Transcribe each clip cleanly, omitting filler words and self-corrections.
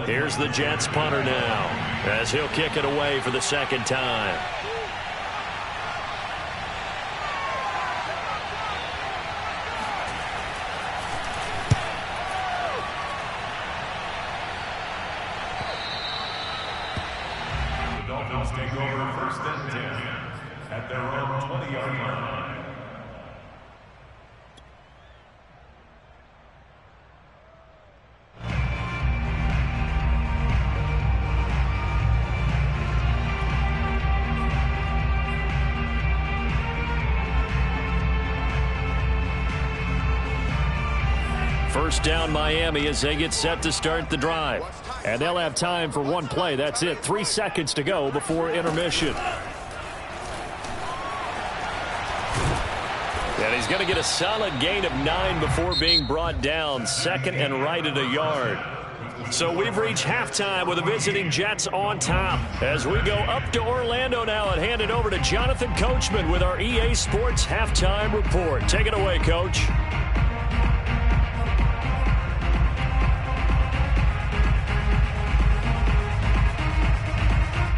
Here's the Jets punter now, as he'll kick it away for the second time. The Dolphins take over first and 10 at their own 20-yard line. First down Miami as they get set to start the drive. And they'll have time for one play. That's it. 3 seconds to go before intermission. And he's going to get a solid gain of 9 before being brought down. Second and right at a yard. So we've reached halftime with the visiting Jets on top. As we go up to Orlando now and hand it over to Jonathan Coachman with our EA Sports Halftime Report. Take it away, Coach.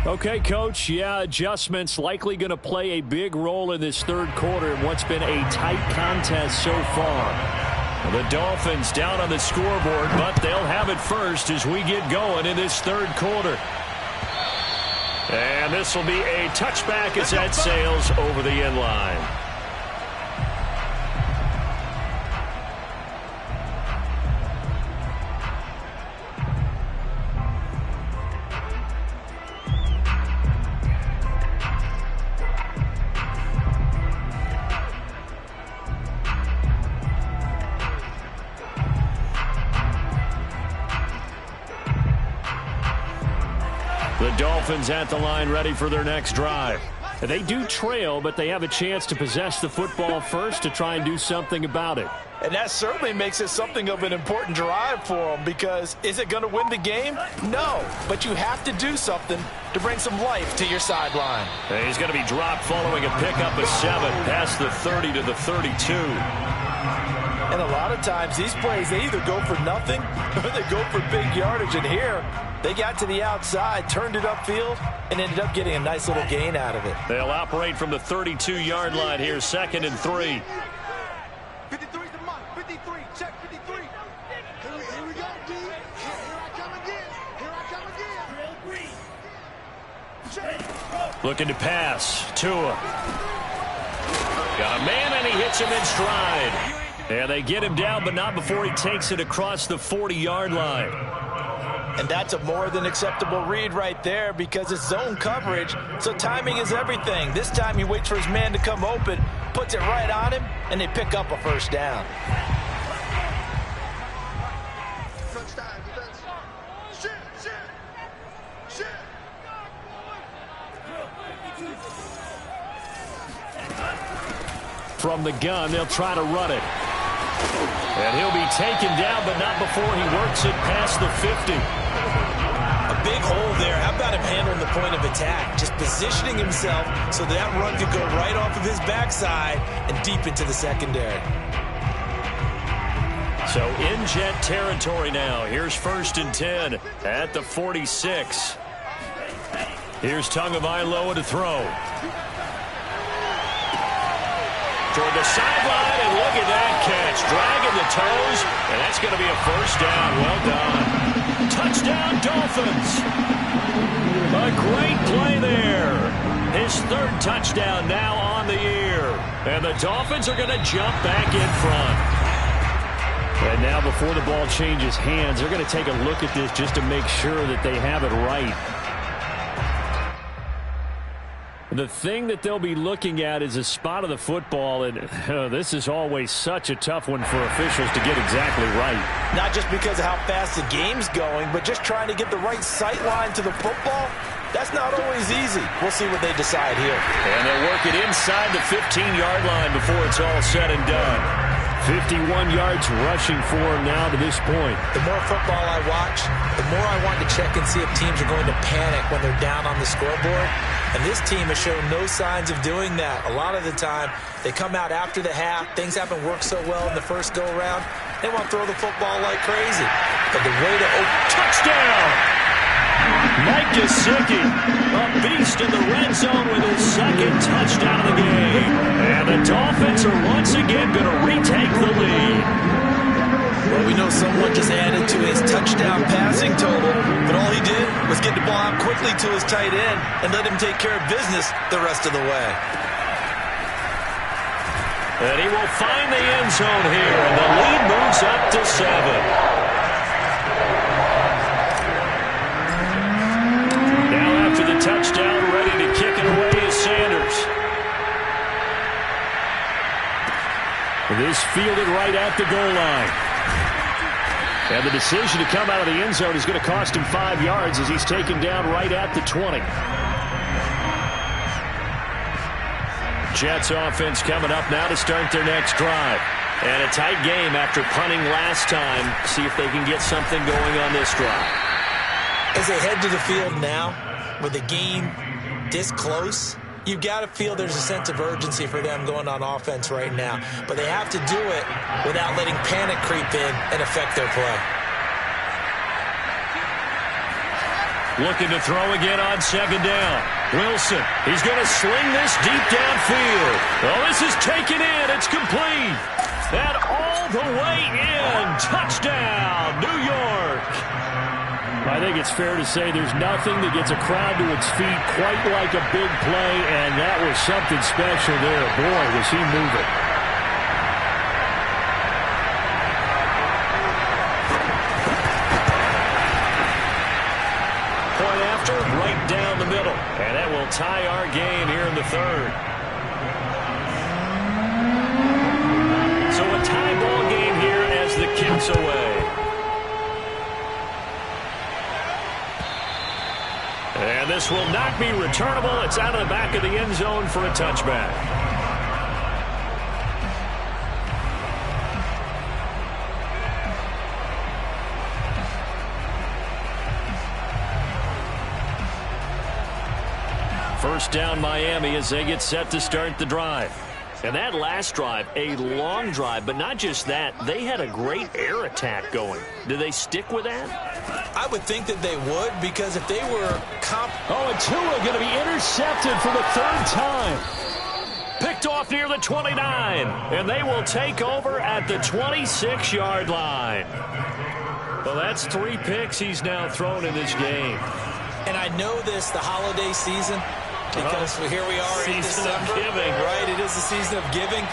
Okay, Coach, yeah, adjustments likely going to play a big role in this third quarter in what's been a tight contest so far. The Dolphins down on the scoreboard, but they'll have it first as we get going in this third quarter. And this will be a touchback as that sails over the end line. The Dolphins at the line ready for their next drive. They do trail, but they have a chance to possess the football first to try and do something about it. And that certainly makes it something of an important drive for them, because is it going to win the game? No, but you have to do something to bring some life to your sideline. And he's going to be dropped following a pickup of 7 past the 30 to the 32. And a lot of times these plays, they either go for nothing or they go for big yardage. And here, they got to the outside, turned it upfield, and ended up getting a nice little gain out of it. They'll operate from the 32-yard line here, second and 3. 53's the mark. 53. Check 53. Here we go, D. Here I come again. Here I come again. Check. Looking to pass. Tua. Got a man, and he hits him in stride. And they get him down, but not before he takes it across the 40-yard line. And that's a more than acceptable read right there, because it's zone coverage, so timing is everything. This time he waits for his man to come open, puts it right on him, and they pick up a first down. From the gun, they'll try to run it. And he'll be taken down, but not before he works it past the 50. A big hole there. How about him handling the point of attack? Just positioning himself so that run could go right off of his backside and deep into the secondary. So in Jet territory now. Here's first and 10 at the 46. Here's Tagovailoa to throw. Toward the sideline, and look at that catch. Dragging the toes, and that's going to be a first down. Well done. Touchdown, Dolphins. A great play there. His third touchdown now on the year. And the Dolphins are going to jump back in front. And now before the ball changes hands, they're going to take a look at this just to make sure that they have it right. The thing that they'll be looking at is a spot of the football, and this is always such a tough one for officials to get exactly right. Not just because of how fast the game's going, but just trying to get the right sight line to the football. That's not always easy. We'll see what they decide here. And they'll work it inside the 15-yard line before it's all said and done. 51 yards rushing for him now to this point. The more football I watch, the more I want to check and see if teams are going to panic when they're down on the scoreboard. And this team has shown no signs of doing that. A lot of the time, they come out after the half. Things haven't worked so well in the first go-around. They want to throw the football like crazy. But the way to touchdown! Mike Gesicki, a beast in the red zone with his second touchdown of the game. And the Dolphins are once again going to retake the lead. Well, we know someone just added to his touchdown passing total, but all he did was get the ball out quickly to his tight end and let him take care of business the rest of the way. And he will find the end zone here, and the lead moves up to 7. Now after the touchdown, ready to kick it away is Sanders. This fielded right at the goal line. And the decision to come out of the end zone is going to cost him 5 yards as he's taken down right at the 20. Jets offense coming up now to start their next drive. And a tight game after punting last time. See if they can get something going on this drive. As they head to the field now, with the game this close, you've got to feel there's a sense of urgency for them going on offense right now. But they have to do it without letting panic creep in and affect their play. Looking to throw again on second down. Wilson, he's going to sling this deep downfield. Oh, this is taken in. It's complete. And all the way in. Touchdown, New York. I think it's fair to say there's nothing that gets a crowd to its feet quite like a big play, and that was something special there. Boy, was he moving. Point after, right down the middle. And that will tie our game here in the third. So a tie ball game here as the kick's away. And this will not be returnable. It's out of the back of the end zone for a touchback. First down Miami as they get set to start the drive. And that last drive, a long drive, but not just that. They had a great air attack going. Do they stick with that? I would think that they would, because if they were and Tua going to be intercepted for the third time. Picked off near the 29, and they will take over at the 26-yard line. Well, that's 3 picks he's now thrown in this game. And I know this, the holiday season, because here we are in December. Giving. Right, it is the season of giving.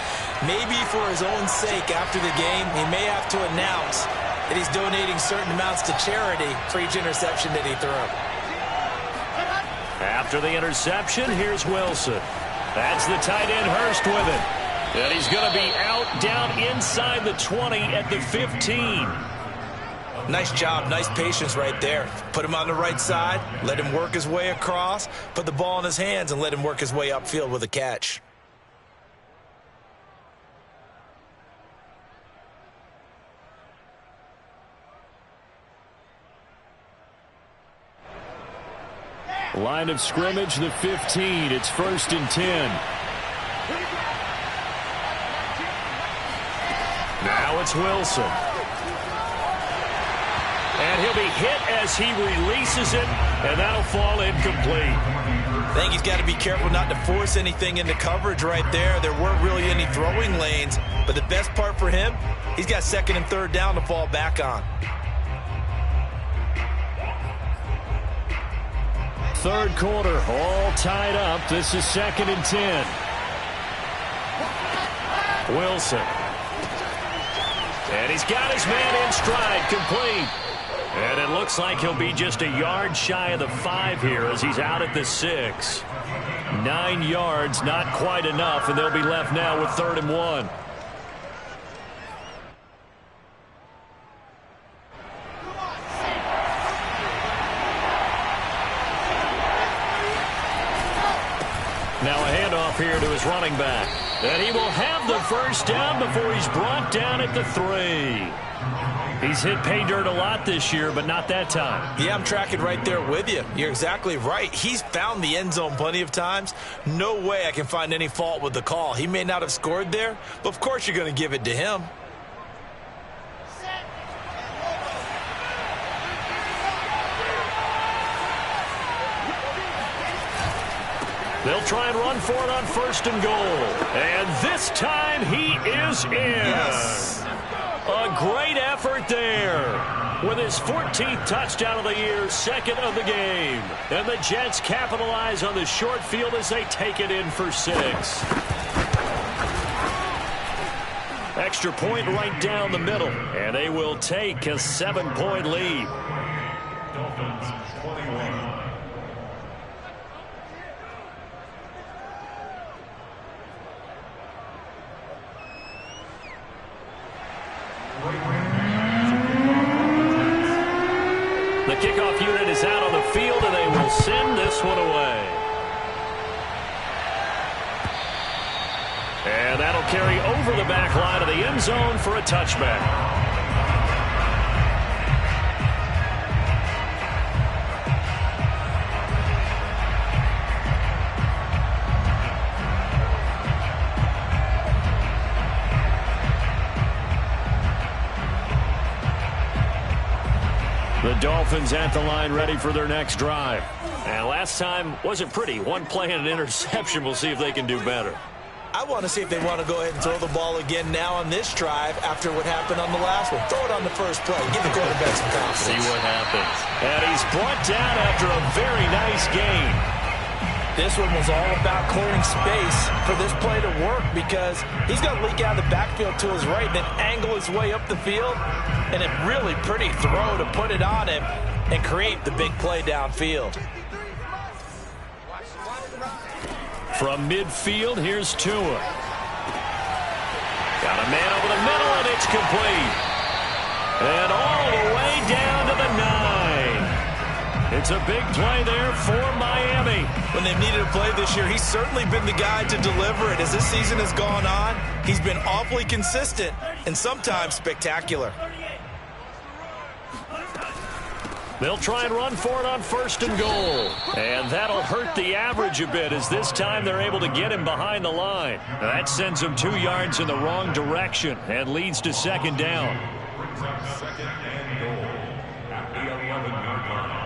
Maybe for his own sake after the game, he may have to announce that he's donating certain amounts to charity for each interception that he threw. After the interception, here's Wilson. That's the tight end Hurst with it. And he's going to be out down inside the 20 at the 15. Nice job, nice patience right there. Put him on the right side, let him work his way across, put the ball in his hands, and let him work his way upfield with a catch. Line of scrimmage, the 15. It's 1st and 10. Now it's Wilson. And he'll be hit as he releases it, and that'll fall incomplete. I think he's got to be careful not to force anything into coverage right there. There weren't really any throwing lanes, but the best part for him, he's got 2nd and 3rd down to fall back on. 3rd quarter, all tied up. This is 2nd and 10. Wilson. And he's got his man in stride, complete. And it looks like he'll be just a yard shy of the 5 here as he's out at the 6. 9 yards, not quite enough, and they'll be left now with 3rd and 1. Now a handoff here to his running back. And he will have the first down before he's brought down at the 3. He's hit pay dirt a lot this year, but not that time. Yeah, I'm tracking right there with you. You're exactly right. He's found the end zone plenty of times. No way I can find any fault with the call. He may not have scored there, but of course you're going to give it to him. They'll try and run for it on 1st and goal. And this time he is in. Yes. A great effort there. With his 14th touchdown of the year, 2nd of the game. And the Jets capitalize on the short field as they take it in for 6. Extra point right down the middle. And they will take a 7-point lead. Dolphins 21. The kickoff unit is out on the field, and they will send this one away. And that'll carry over the back line of the end zone for a touchback. The Dolphins at the line ready for their next drive. And last time wasn't pretty. One play and an interception. We'll see if they can do better. I want to see if they want to go ahead and throw the ball again now on this drive after what happened on the last one. Throw it on the first play. Give the quarterback some confidence. See what happens. And he's brought down after a very nice gain. This one was all about clearing space for this play to work because he's going to leak out of the backfield to his right and then angle his way up the field. And a really pretty throw to put it on him and create the big play downfield. From midfield, here's Tua. Got a man over the middle, and it's complete. And all the way down to the 9. It's a big play there for Miami. When they've needed a play this year, he's certainly been the guy to deliver it. As this season has gone on, he's been awfully consistent and sometimes spectacular. They'll try and run for it on 1st and goal. And that'll hurt the average a bit as this time they're able to get him behind the line. That sends him 2 yards in the wrong direction and leads to 2nd down. Brings up 2nd and goal at the 11-yard line.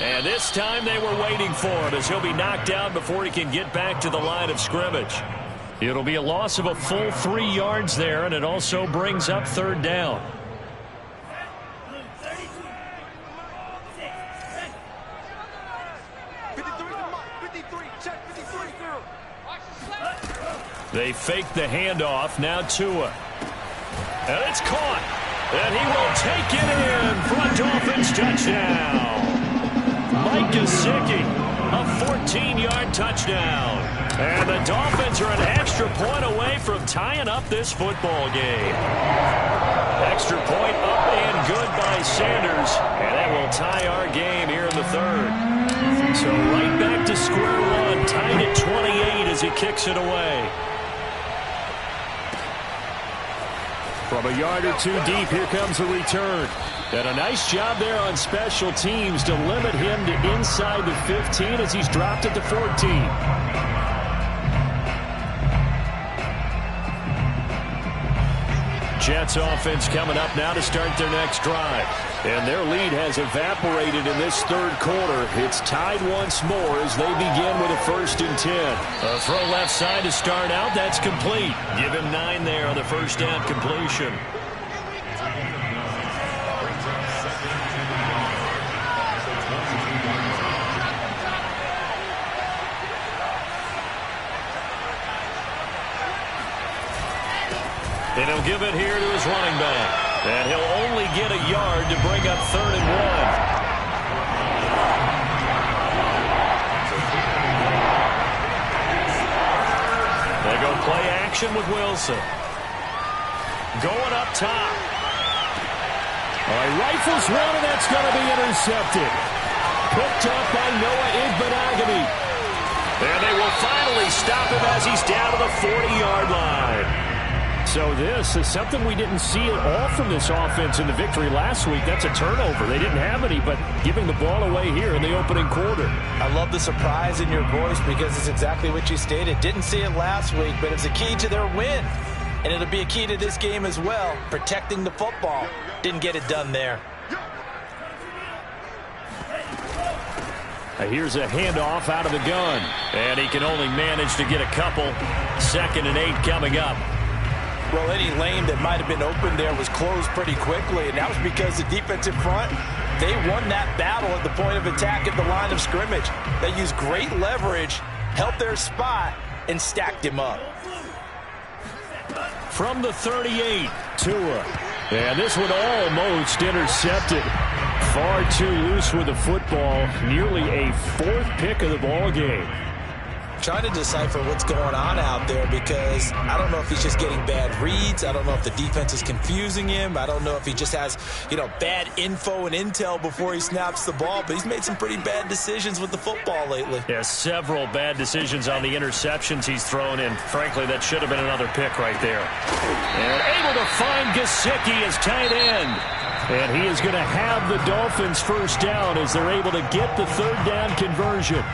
And this time they were waiting for him as he'll be knocked down before he can get back to the line of scrimmage. It'll be a loss of a full 3 yards there, and it also brings up 3rd down. They fake the handoff. Now Tua. And it's caught. And he will take it in for a Dolphins touchdown. Mike Gesicki, a 14-yard touchdown. And the Dolphins are an extra point away from tying up this football game. Extra point up and good by Sanders. And that will tie our game here in the 3rd. So right back to square one, tied at 28 as he kicks it away. From a yard or 2 deep, here comes the return. And a nice job there on special teams to limit him to inside the 15 as he's dropped it to 14. Jets offense coming up now to start their next drive. And their lead has evaporated in this 3rd quarter. It's tied once more as they begin with a 1st and 10. A throw left side to start out. That's complete. Give him 9 there on the 1st down completion. And he'll give it here to his running back. And he'll only get a yard to bring up 3rd and 1. They go play action with Wilson. Going up top. All right, rifles one, and that's going to be intercepted. Picked up by Noah Igbenogany. And they will finally stop him as he's down to the 40-yard line. So this is something we didn't see at all from this offense in the victory last week. That's a turnover. They didn't have any, but giving the ball away here in the opening quarter. I love the surprise in your voice because it's exactly what you stated. Didn't see it last week, but it's a key to their win. And it'll be a key to this game as well, protecting the football. Didn't get it done there. Here's a handoff out of the gun. And he can only manage to get a couple. 2nd and 8 coming up. Well, any lane that might have been open there was closed pretty quickly, and that was because the defensive front, they won that battle at the point of attack at the line of scrimmage. They used great leverage, held their spot, and stacked him up. From the 38, Tua. And this one almost intercepted. Far too loose with the football. Nearly a 4th pick of the ball game. Trying to decipher what's going on out there because I don't know if he's just getting bad reads. I don't know if the defense is confusing him. I don't know if he just has, bad info and intel before he snaps the ball. But he's made some pretty bad decisions with the football lately. Yeah, several bad decisions on the interceptions he's thrown in. Frankly, that should have been another pick right there. And able to find Gesicki as tight end. And he is going to have the Dolphins first down as they're able to get the 3rd down conversion.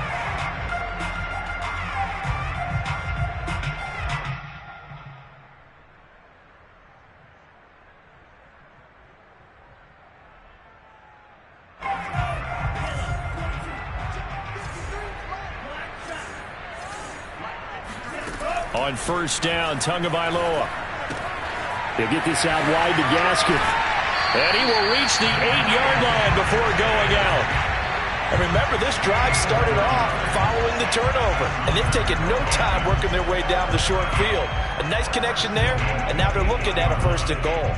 On first down, Tagovailoa. He'll get this out wide to Gaskin. And he will reach the 8-yard line before going out. And remember, this drive started off following the turnover. And they've taken no time working their way down the short field. A nice connection there, and now they're looking at a 1st and goal.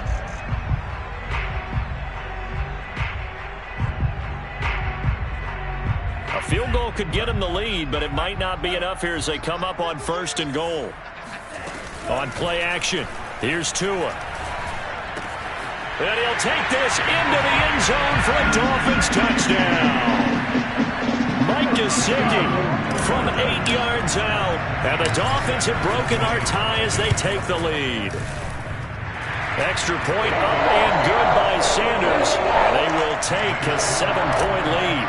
A field goal could get him the lead, but it might not be enough here as they come up on 1st and goal. On play action, here's Tua. And he'll take this into the end zone for a Dolphins touchdown. Mike Gesicki from 8 yards out. And the Dolphins have broken our tie as they take the lead. Extra point up and good by Sanders. They will take a 7-point lead.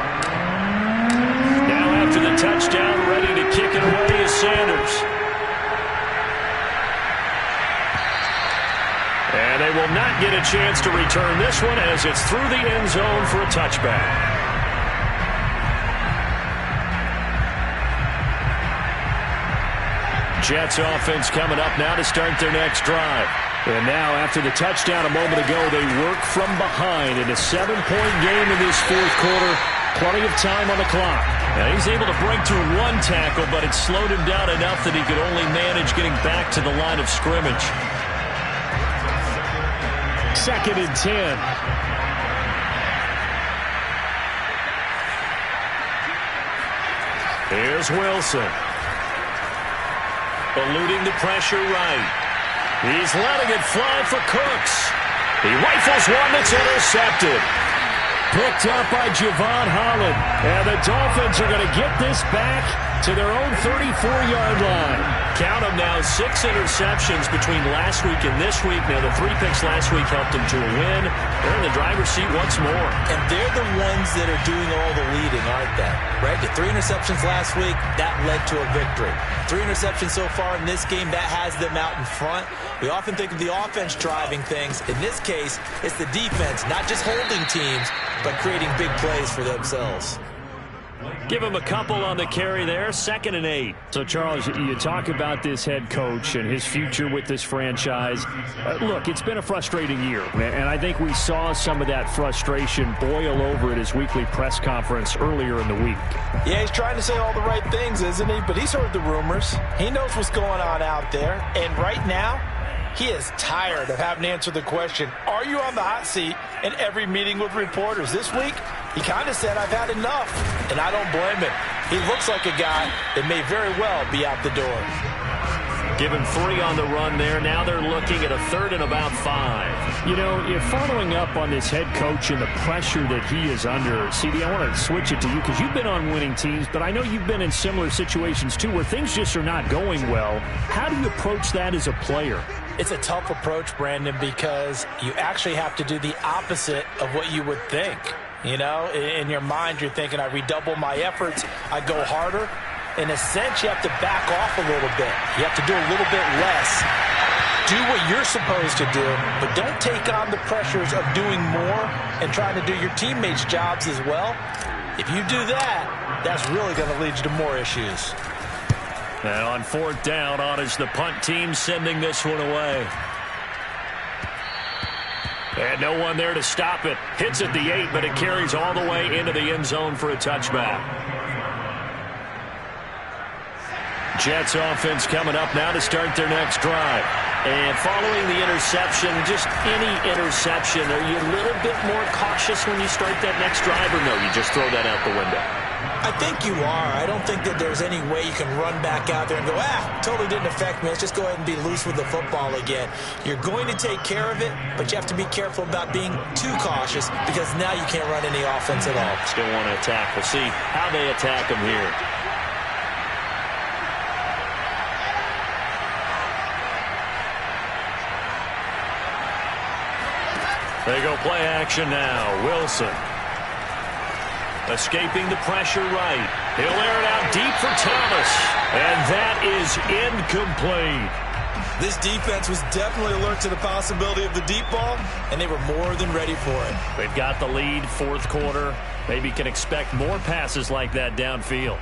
Now after the touchdown, ready to kick it away is Sanders. And they will not get a chance to return this one as it's through the end zone for a touchback. Jets offense coming up now to start their next drive. And now after the touchdown a moment ago, they work from behind in a 7-point game in this 4th quarter. Plenty of time on the clock. Now he's able to break through 1 tackle, but it slowed him down enough that he could only manage getting back to the line of scrimmage. 2nd and 10. Here's Wilson. Eluding the pressure right. He's letting it fly for Cooks. He rifles one that's intercepted. Picked up by Javon Holland. And the Dolphins are going to get this back to their own 34-yard line. Count them now, 6 interceptions between last week and this week. Now, the 3 picks last week helped them to a win. They're in the driver's seat once more. And they're the ones that are doing all the leading, aren't they? Right? The 3 interceptions last week, that led to a victory. 3 interceptions so far in this game, that has them out in front. We often think of the offense driving things. In this case, it's the defense, not just holding teams, but creating big plays for themselves. Give him a couple on the carry there, 2nd and 8. So, Charles, you talk about this head coach and his future with this franchise. Look, it's been a frustrating year, and I think we saw some of that frustration boil over at his weekly press conference earlier in the week. Yeah, he's trying to say all the right things, isn't he? But he's heard the rumors. He knows what's going on out there. And right now, he is tired of having to answer the question, are you on the hot seat in every meeting with reporters? This week, he kind of said, I've had enough, and I don't blame him. He looks like a guy that may very well be out the door. Give him 3 on the run there. Now they're looking at a 3rd and about 5. You know, you're following up on this head coach and the pressure that he is under. CD, I want to switch it to you because you've been on winning teams, but I know you've been in similar situations too where things just are not going well. How do you approach that as a player? It's a tough approach, Brandon, because you actually have to do the opposite of what you would think. You know, in your mind, you're thinking, I redouble my efforts, I go harder. In a sense, you have to back off a little bit. You have to do a little bit less. do what you're supposed to do, but don't take on the pressures of doing more and trying to do your teammates' jobs as well. If you do that, that's really going to lead you to more issues. Now on fourth down, honors the punt team, sending this one away. And no one there to stop it. Hits at the 8, but it carries all the way into the end zone for a touchback. Jets offense coming up now to start their next drive. And following the interception, just any interception, are you a little bit more cautious when you start that next drive, or no, you just throw that out the window? I think you are. I don't think that there's any way you can run back out there and go, totally didn't affect me. Let's just go ahead and be loose with the football again. You're going to take care of it, but you have to be careful about being too cautious because now you can't run any offense at all. Still want to attack. We'll see how they attack them here. They go play action now. Wilson. Escaping the pressure right. He'll air it out deep for Thomas. And that is incomplete. This defense was definitely alert to the possibility of the deep ball, and they were more than ready for it. They've got the lead, fourth quarter. Maybe can expect more passes like that downfield.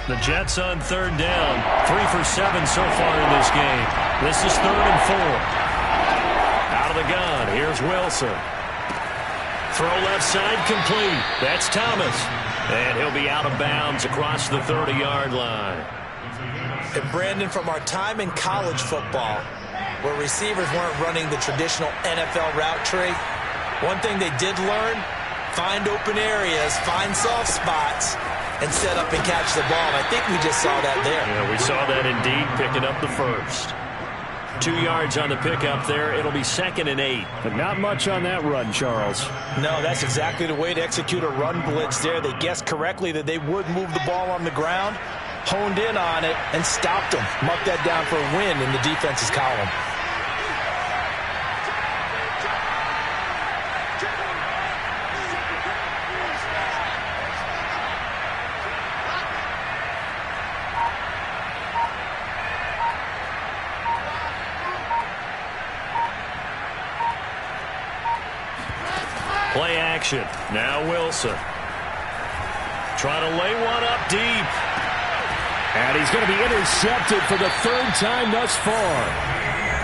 The Jets on third down. 3 for 7 so far in this game. This is 3rd and 4. Out of the gun. Here's Wilson. Throw left side complete. That's Thomas. And he'll be out of bounds across the 30-yard line. And Brandon, from our time in college football, where receivers weren't running the traditional NFL route tree, one thing they did learn, find open areas, find soft spots, and set up and catch the ball. And I think we just saw that there. Yeah, we saw that indeed, picking up the first. 2 yards on the pickup there. It'll be 2nd and 8. But not much on that run, Charles. No, that's exactly the way to execute a run blitz there. They guessed correctly that they would move the ball on the ground, honed in on it, and stopped them. Marked that down for a win in the defense's column. Play action. Now Wilson. Trying to lay one up deep. And he's going to be intercepted for the 3rd time thus far.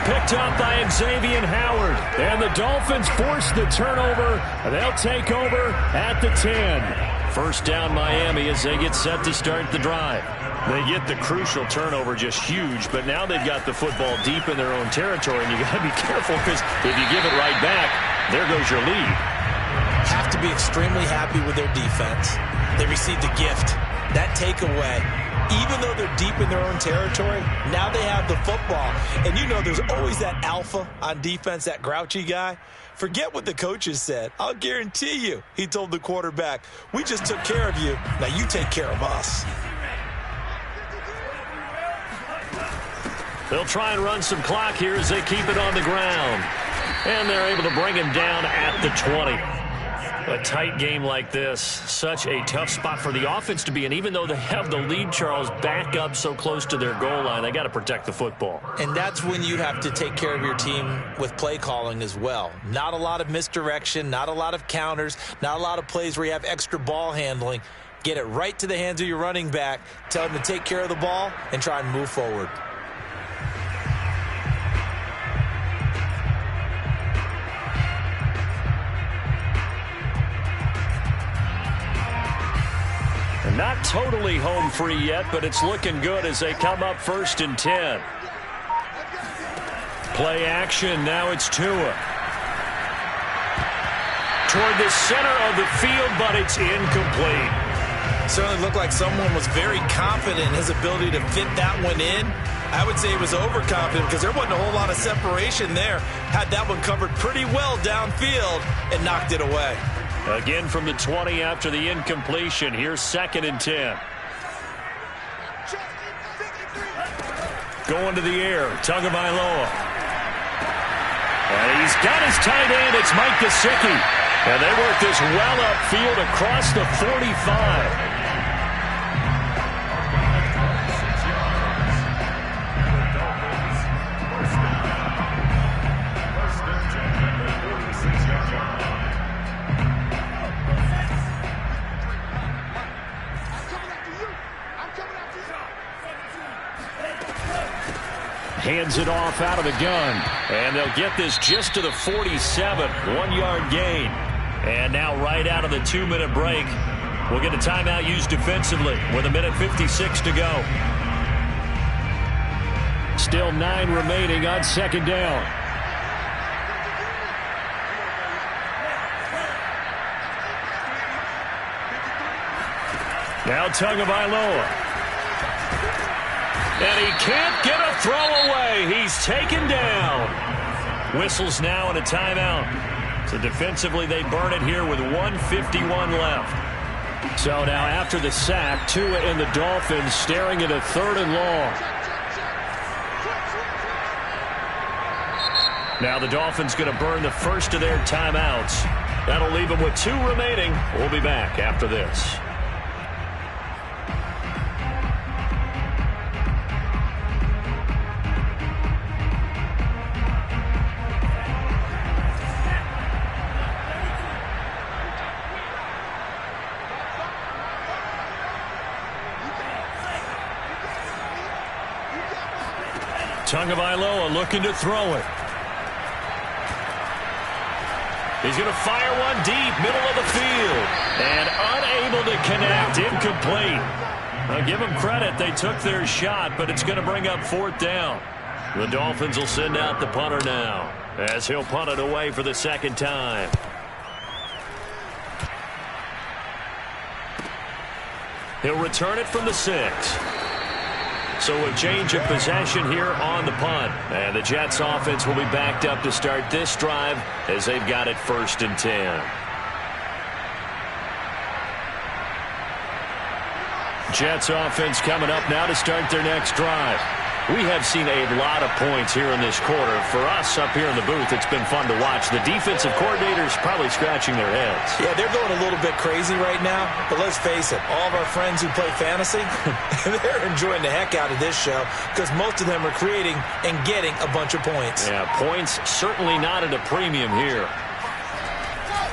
Picked up by Xavier Howard. And the Dolphins force the turnover. They'll take over at the 10. First down Miami as they get set to start the drive. They get the crucial turnover, just huge, but now they've got the football deep in their own territory, and you got to be careful because if you give it right back, there goes your lead. Have to be extremely happy with their defense. They received a gift. That takeaway, even though they're deep in their own territory, now they have the football. And you know there's always that alpha on defense, that grouchy guy. Forget what the coaches said. I'll guarantee you, he told the quarterback, we just took care of you. Now you take care of us. They'll try and run some clock here as they keep it on the ground. And they're able to bring him down at the 20. A tight game like this, such a tough spot for the offense to be in. Even though they have the lead, Charles, back up so close to their goal line, they got to protect the football. And that's when you have to take care of your team with play calling as well. Not a lot of misdirection, not a lot of counters, not a lot of plays where you have extra ball handling. Get it right to the hands of your running back, tell him to take care of the ball, and try and move forward. Not totally home free yet, but it's looking good as they come up 1st and 10. Play action. Now it's Tua. Toward the center of the field, but it's incomplete. Certainly looked like someone was very confident in his ability to fit that one in. I would say he was overconfident because there wasn't a whole lot of separation there. Had that one covered pretty well downfield and knocked it away. Again from the 20 after the incompletion. Here's 2nd and 10. Going to the air. Tagovailoa. And he's got his tight end. It's Mike Gesicki. And they work this well upfield across the 45. hands it off out of the gun. And they'll get this just to the 47. 1-yard gain. And now right out of the 2-minute break, we'll get a timeout used defensively with 1:56 to go. Still 9 remaining on second down. Now Tagovailoa. And he can't get a throw away. He's taken down. Whistles now and a timeout. So defensively they burn it here with 1:51 left. So now after the sack, Tua and the Dolphins staring at a 3rd and long. Now the Dolphins going to burn the first of their timeouts. That'll leave them with 2 remaining. We'll be back after this. Tagovailoa looking to throw it. He's going to fire one deep, middle of the field. And unable to connect, incomplete. I'll give them credit, they took their shot, but it's going to bring up 4th down. The Dolphins will send out the punter now, as he'll punt it away for the 2nd time. He'll return it from the 6. So a change of possession here on the punt. And the Jets offense will be backed up to start this drive as they've got it 1st and 10. Jets offense coming up now to start their next drive. We have seen a lot of points here in this quarter. For us up here in the booth, it's been fun to watch. The defensive coordinators probably scratching their heads. Yeah, they're going a little bit crazy right now. But let's face it, all of our friends who play fantasy, they're enjoying the heck out of this show because most of them are creating and getting a bunch of points. Yeah, points certainly not at a premium here.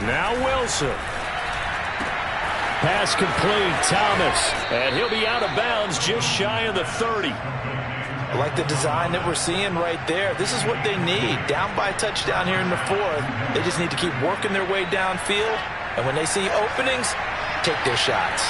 Now Wilson. Pass complete, Thomas. And he'll be out of bounds just shy of the 30. I like the design that we're seeing right there. This is what they need. Down by a touchdown here in the 4th. They just need to keep working their way downfield. And when they see openings, take their shots.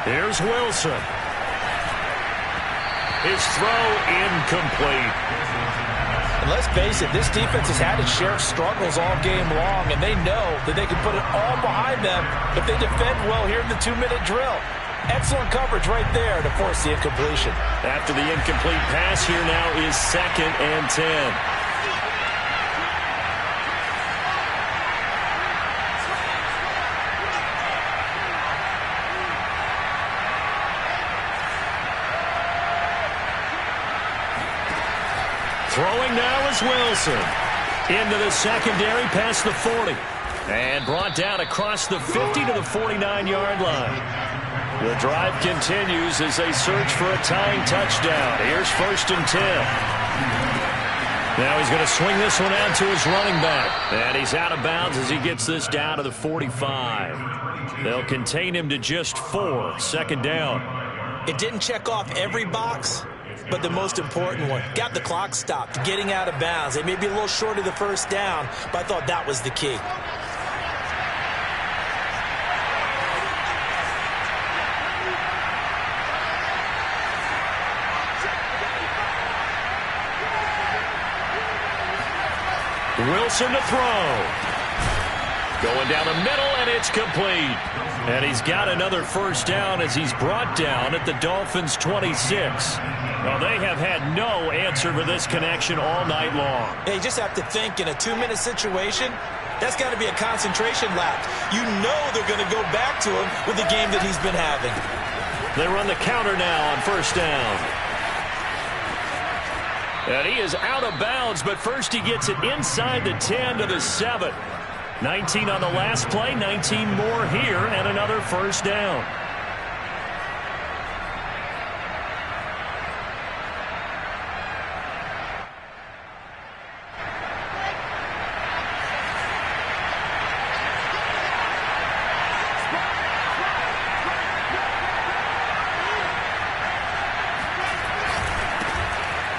Here's Wilson. His throw incomplete. And let's face it, this defense has had its share of struggles all game long, and they know that they can put it all behind them if they defend well here in the 2-minute drill. Excellent coverage right there to force the incompletion. After the incomplete pass, here now is 2nd and 10. Throwing now is Wilson. Into the secondary past the 40. And brought down across the 50 to the 49-yard line. The drive continues as they search for a tying touchdown. Here's 1st and 10. Now he's going to swing this one out to his running back. And he's out of bounds as he gets this down to the 45. They'll contain him to just 4. 2nd down. It didn't check off every box, but the most important one. Got the clock stopped, getting out of bounds. They may be a little short of the 1st down, but I thought that was the key. Wilson to throw. Going down the middle, and it's complete. And he's got another 1st down as he's brought down at the Dolphins' 26. Well, they have had no answer for this connection all night long. Yeah, you just have to think in a 2-minute situation, that's got to be a concentration lapse. You know they're going to go back to him with the game that he's been having. They run the counter now on 1st down. And he is out of bounds, but first he gets it inside the 10 to the 7. 19 on the last play, 19 more here, and another first down.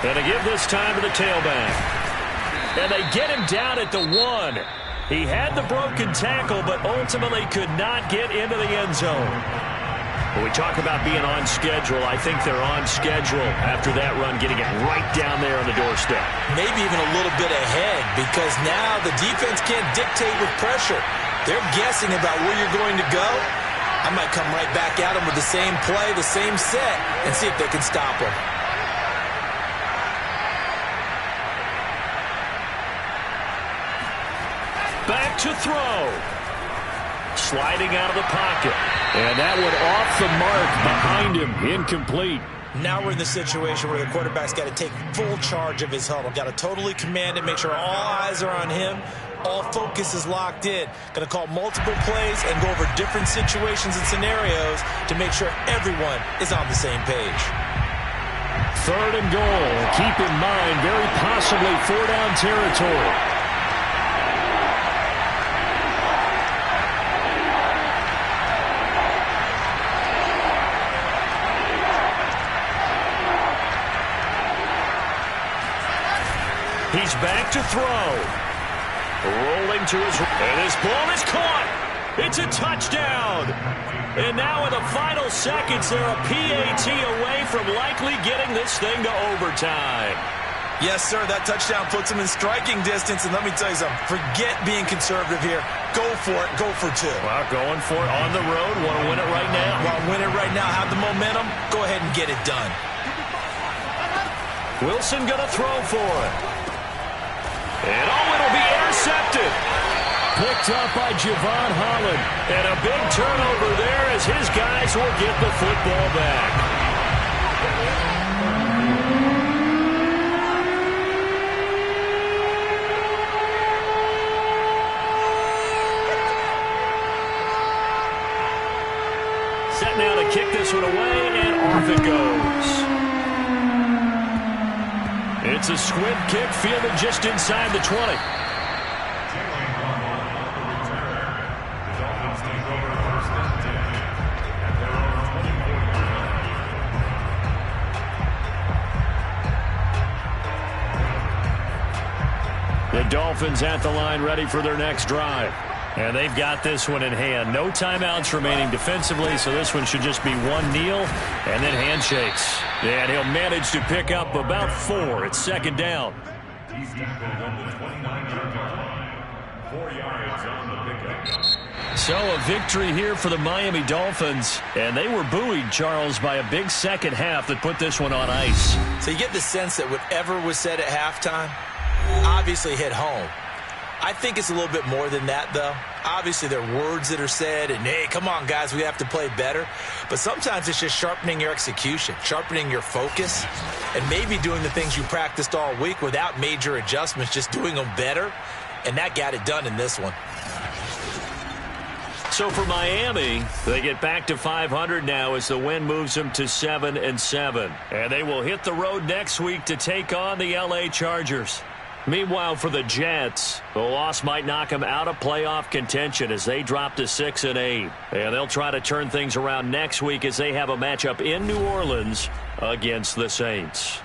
And they give this time to the tailback. And they get him down at the 1. He had the broken tackle, but ultimately could not get into the end zone. When we talk about being on schedule, I think they're on schedule after that run, getting it right down there on the doorstep. Maybe even a little bit ahead, because now the defense can't dictate with pressure. They're guessing about where you're going to go. I might come right back at them with the same play, the same set, and see if they can stop them. Back to throw. Sliding out of the pocket. And that one off the mark behind him. Incomplete. Now we're in the situation where the quarterback's got to take full charge of his huddle. Got to totally command it, make sure all eyes are on him. All focus is locked in. Going to call multiple plays and go over different situations and scenarios to make sure everyone is on the same page. 3rd and goal. Keep in mind, very possibly 4-down territory. He's back to throw. Rolling to his right. And his ball is caught. It's a touchdown. And now in the final seconds, they're a PAT away from likely getting this thing to overtime. Yes, sir. That touchdown puts them in striking distance. And let me tell you something. Forget being conservative here. Go for it. Go for 2. Well, going for it on the road. Want to win it right now? Want to win it right now. Have the momentum. Go ahead and get it done. Wilson going to throw for it. And it'll be intercepted. Picked up by Javon Holland. And a big turnover there as his guys will get the football back. Set now to kick this one away, and off it goes. It's a squib kick fielded just inside the 20. The Dolphins at the line ready for their next drive. And they've got this one in hand. No timeouts remaining defensively, so this one should just be one kneel and then handshakes. And he'll manage to pick up about 4. It's 2nd down. He's tackled on the 29-yard line. 4 yards on the pickup. So a victory here for the Miami Dolphins. And they were buoyed, Charles, by a big second half that put this one on ice. So you get the sense that whatever was said at halftime obviously hit home. I think it's a little bit more than that, though. Obviously, there are words that are said, and, hey, come on, guys, we have to play better. But sometimes it's just sharpening your execution, sharpening your focus, and maybe doing the things you practiced all week without major adjustments, just doing them better. And that got it done in this one. So for Miami, they get back to 500 now as the win moves them to 7-7. And they will hit the road next week to take on the LA Chargers. Meanwhile, for the Jets, the loss might knock them out of playoff contention as they drop to 6-8. And they'll try to turn things around next week as they have a matchup in New Orleans against the Saints.